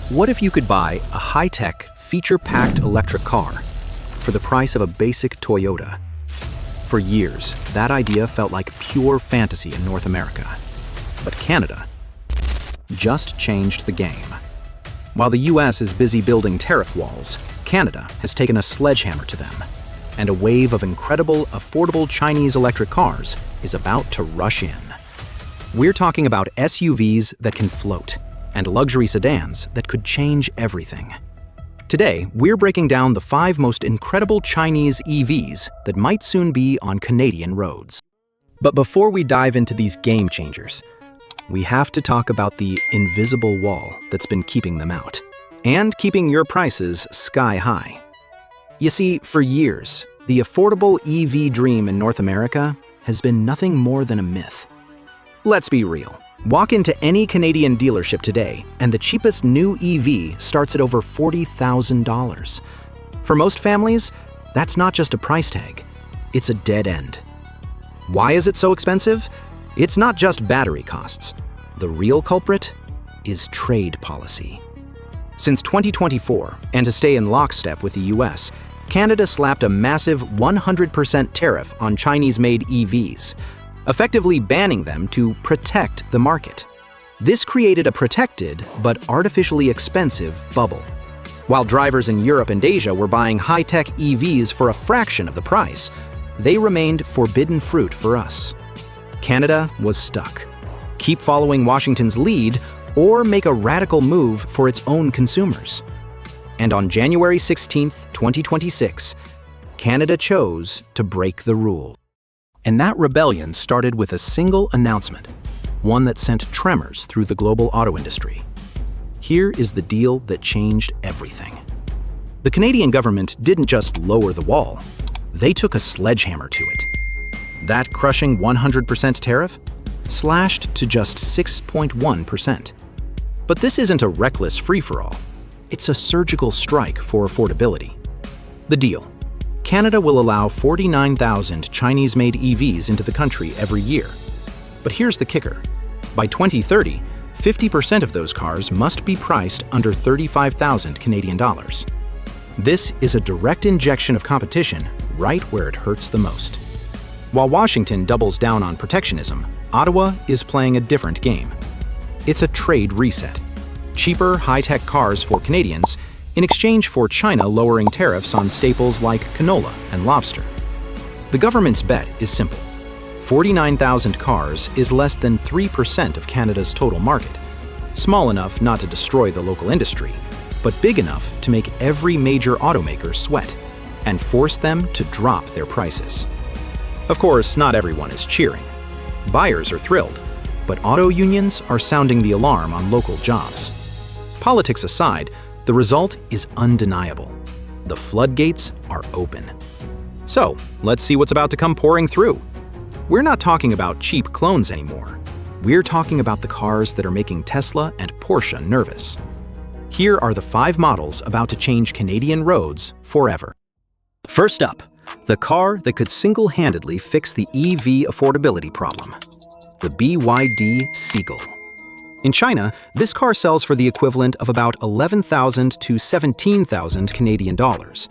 What if you could buy a high-tech, feature-packed electric car for the price of a basic Toyota? For years, that idea felt like pure fantasy in North America. But Canada just changed the game. While the US is busy building tariff walls, Canada has taken a sledgehammer to them, and a wave of incredible, affordable Chinese electric cars is about to rush in. We're talking about SUVs that can float, and luxury sedans that could change everything. Today, we're breaking down the 5 most incredible Chinese EVs that might soon be on Canadian roads. But before we dive into these game changers, we have to talk about the invisible wall that's been keeping them out, and keeping your prices sky high. You see, for years, the affordable EV dream in North America has been nothing more than a myth. Let's be real. Walk into any Canadian dealership today, and the cheapest new EV starts at over $40,000. For most families, that's not just a price tag, it's a dead end. Why is it so expensive? It's not just battery costs. The real culprit is trade policy. Since 2024, and to stay in lockstep with the US, Canada slapped a massive 100% tariff on Chinese-made EVs, effectively banning them to protect the market. This created a protected but artificially expensive bubble. While drivers in Europe and Asia were buying high-tech EVs for a fraction of the price, they remained forbidden fruit for us. Canada was stuck. Keep following Washington's lead or make a radical move for its own consumers. And on January 16, 2026, Canada chose to break the rule. And that rebellion started with a single announcement, one that sent tremors through the global auto industry. Here is the deal that changed everything. The Canadian government didn't just lower the wall, they took a sledgehammer to it. That crushing 100% tariff slashed to just 6.1%. But this isn't a reckless free-for-all. It's a surgical strike for affordability. The deal: Canada will allow 49,000 Chinese-made EVs into the country every year. But here's the kicker. By 2030, 50% of those cars must be priced under 35,000 Canadian dollars. This is a direct injection of competition right where it hurts the most. While Washington doubles down on protectionism, Ottawa is playing a different game. It's a trade reset. Cheaper, high-tech cars for Canadians in exchange for China lowering tariffs on staples like canola and lobster. The government's bet is simple. 49,000 cars is less than 3% of Canada's total market, small enough not to destroy the local industry, but big enough to make every major automaker sweat and force them to drop their prices. Of course, not everyone is cheering. Buyers are thrilled, but auto unions are sounding the alarm on local jobs. Politics aside, the result is undeniable. The floodgates are open. So, let's see what's about to come pouring through. We're not talking about cheap clones anymore. We're talking about the cars that are making Tesla and Porsche nervous. Here are the 5 models about to change Canadian roads forever. First up, the car that could single-handedly fix the EV affordability problem: the BYD Seagull. In China, this car sells for the equivalent of about 11,000 to 17,000 Canadian dollars.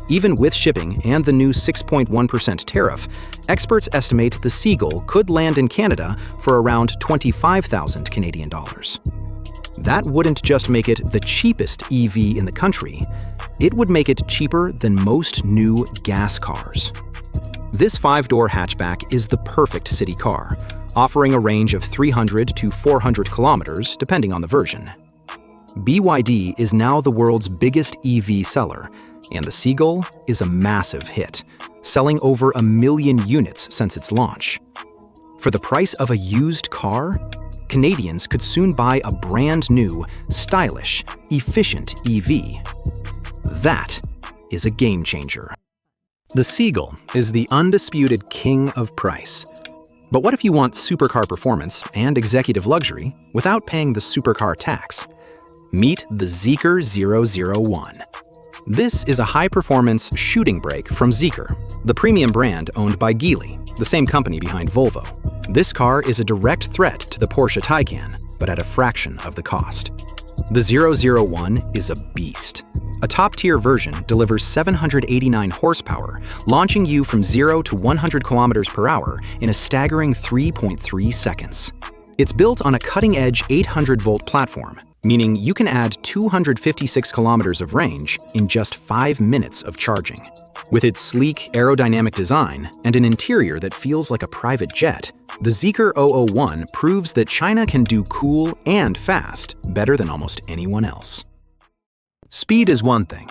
Even with shipping and the new 6.1% tariff, experts estimate the Seagull could land in Canada for around 25,000 Canadian dollars. That wouldn't just make it the cheapest EV in the country, it would make it cheaper than most new gas cars. This 5-door hatchback is the perfect city car, offering a range of 300 to 400 kilometers depending on the version. BYD is now the world's biggest EV seller, and the Seagull is a massive hit, selling over 1 million units since its launch. For the price of a used car, Canadians could soon buy a brand new, stylish, efficient EV. That is a game changer. The Seagull is the undisputed king of price. But what if you want supercar performance and executive luxury without paying the supercar tax? Meet the Zeekr 001. This is a high-performance shooting brake from Zeekr, the premium brand owned by Geely, the same company behind Volvo. This car is a direct threat to the Porsche Taycan, but at a fraction of the cost. The 001 is a beast. A top-tier version delivers 789 horsepower, launching you from 0 to 100 kilometers per hour in a staggering 3.3 seconds. It's built on a cutting-edge 800-volt platform, meaning you can add 256 kilometers of range in just 5 minutes of charging. With its sleek, aerodynamic design and an interior that feels like a private jet, the Zeekr 001 proves that China can do cool and fast better than almost anyone else. Speed is one thing,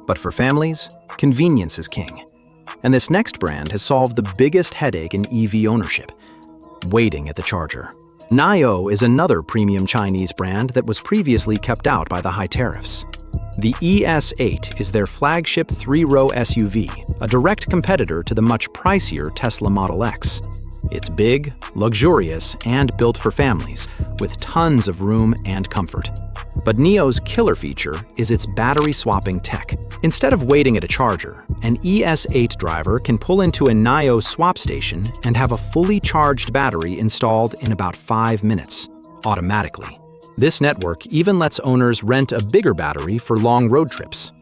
but for families, convenience is king. And this next brand has solved the biggest headache in EV ownership: waiting at the charger. NIO is another premium Chinese brand that was previously kept out by the high tariffs. The ES8 is their flagship 3-row SUV, a direct competitor to the much pricier Tesla Model X. It's big, luxurious, and built for families, with tons of room and comfort. But NIO's killer feature is its battery-swapping tech. Instead of waiting at a charger, an ES8 driver can pull into a NIO swap station and have a fully charged battery installed in about 5 minutes, automatically. This network even lets owners rent a bigger battery for long road trips.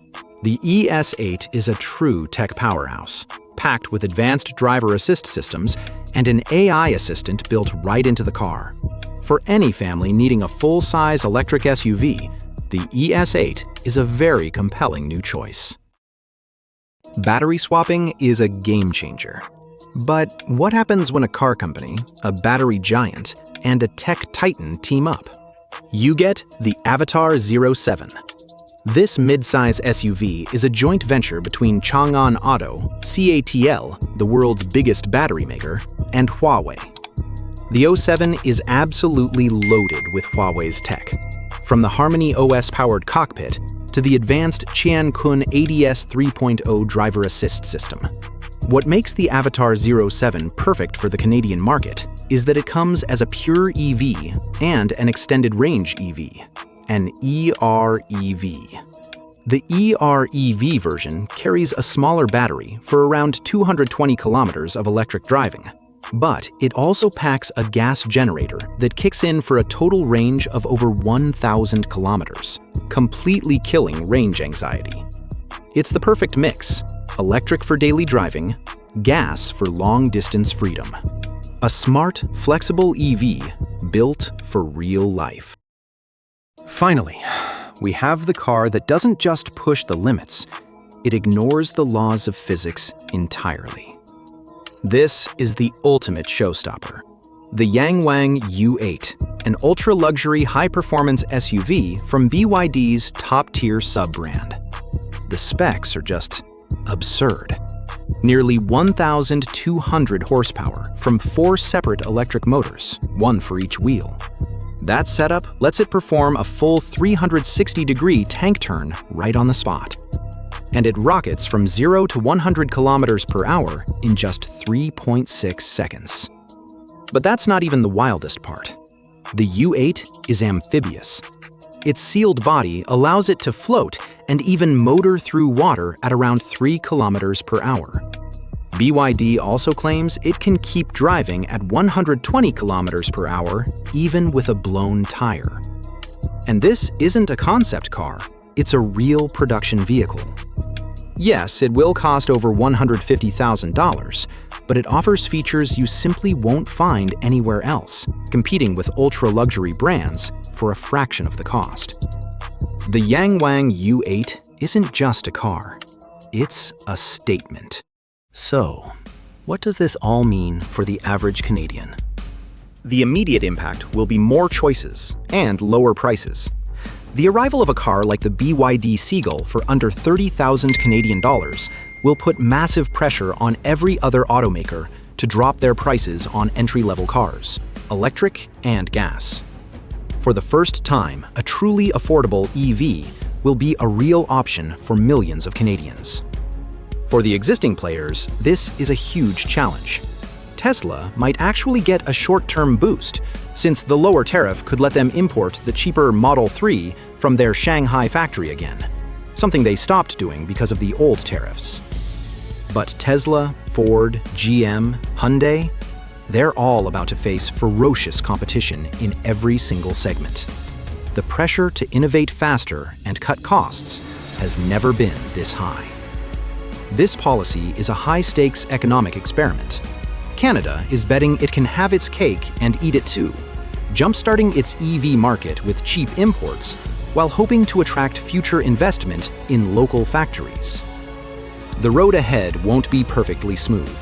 The ES8 is a true tech powerhouse, packed with advanced driver assist systems and an AI assistant built right into the car. For any family needing a full-size electric SUV, the ES8 is a very compelling new choice. Battery swapping is a game changer. But what happens when a car company, a battery giant, and a tech titan team up? You get the Avatr 07. This mid-size SUV is a joint venture between Chang'an Auto, CATL, the world's biggest battery maker, and Huawei. The 07 is absolutely loaded with Huawei's tech, from the Harmony OS-powered cockpit to the advanced Qiankun ADS 3.0 driver assist system. What makes the Avatr 07 perfect for the Canadian market is that it comes as a pure EV and an extended range EV, an EREV. The EREV version carries a smaller battery for around 220 kilometers of electric driving, but it also packs a gas generator that kicks in for a total range of over 1,000 kilometers, completely killing range anxiety. It's the perfect mix: electric for daily driving, gas for long-distance freedom. A smart, flexible EV built for real life. Finally, we have the car that doesn't just push the limits, it ignores the laws of physics entirely. This is the ultimate showstopper: the YangWang U8, an ultra-luxury high-performance SUV from BYD's top-tier sub-brand. The specs are just absurd. Nearly 1,200 horsepower from 4 separate electric motors, one for each wheel. That setup lets it perform a full 360-degree tank turn right on the spot. And it rockets from 0 to 100 kilometers per hour in just 3.6 seconds. But that's not even the wildest part. The U8 is amphibious. Its sealed body allows it to float and even motor through water at around 3 kilometers per hour. BYD also claims it can keep driving at 120 kilometers per hour even with a blown tire. And this isn't a concept car, it's a real production vehicle. Yes, it will cost over $150,000, but it offers features you simply won't find anywhere else, competing with ultra-luxury brands for a fraction of the cost. The YangWang U8 isn't just a car, it's a statement. So, what does this all mean for the average Canadian? The immediate impact will be more choices and lower prices. The arrival of a car like the BYD Seagull for under 30,000 Canadian dollars will put massive pressure on every other automaker to drop their prices on entry-level cars, electric and gas. For the first time, a truly affordable EV will be a real option for millions of Canadians. For the existing players, this is a huge challenge. Tesla might actually get a short-term boost, since the lower tariff could let them import the cheaper Model 3 from their Shanghai factory again, something they stopped doing because of the old tariffs. But Tesla, Ford, GM, Hyundai, they're all about to face ferocious competition in every single segment. the pressure to innovate faster and cut costs has never been this high. This policy is a high-stakes economic experiment. Canada is betting it can have its cake and eat it too, jumpstarting its EV market with cheap imports while hoping to attract future investment in local factories. The road ahead won't be perfectly smooth.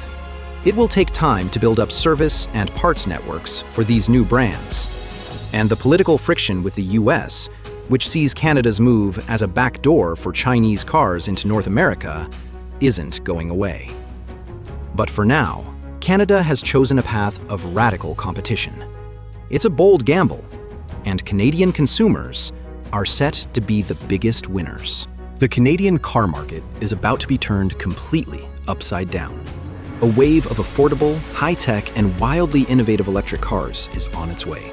It will take time to build up service and parts networks for these new brands. And the political friction with the US, which sees Canada's move as a backdoor for Chinese cars into North America, isn't going away. But for now, Canada has chosen a path of radical competition. It's a bold gamble, and Canadian consumers are set to be the biggest winners. The Canadian car market is about to be turned completely upside down. A wave of affordable, high-tech, and wildly innovative electric cars is on its way.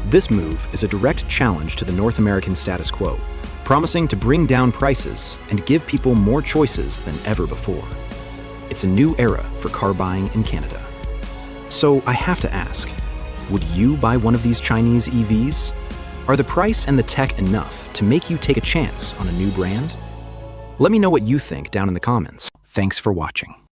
This move is a direct challenge to the North American status quo, promising to bring down prices and give people more choices than ever before. It's a new era for car buying in Canada. So I have to ask, would you buy one of these Chinese EVs? Are the price and the tech enough to make you take a chance on a new brand? Let me know what you think down in the comments. Thanks for watching.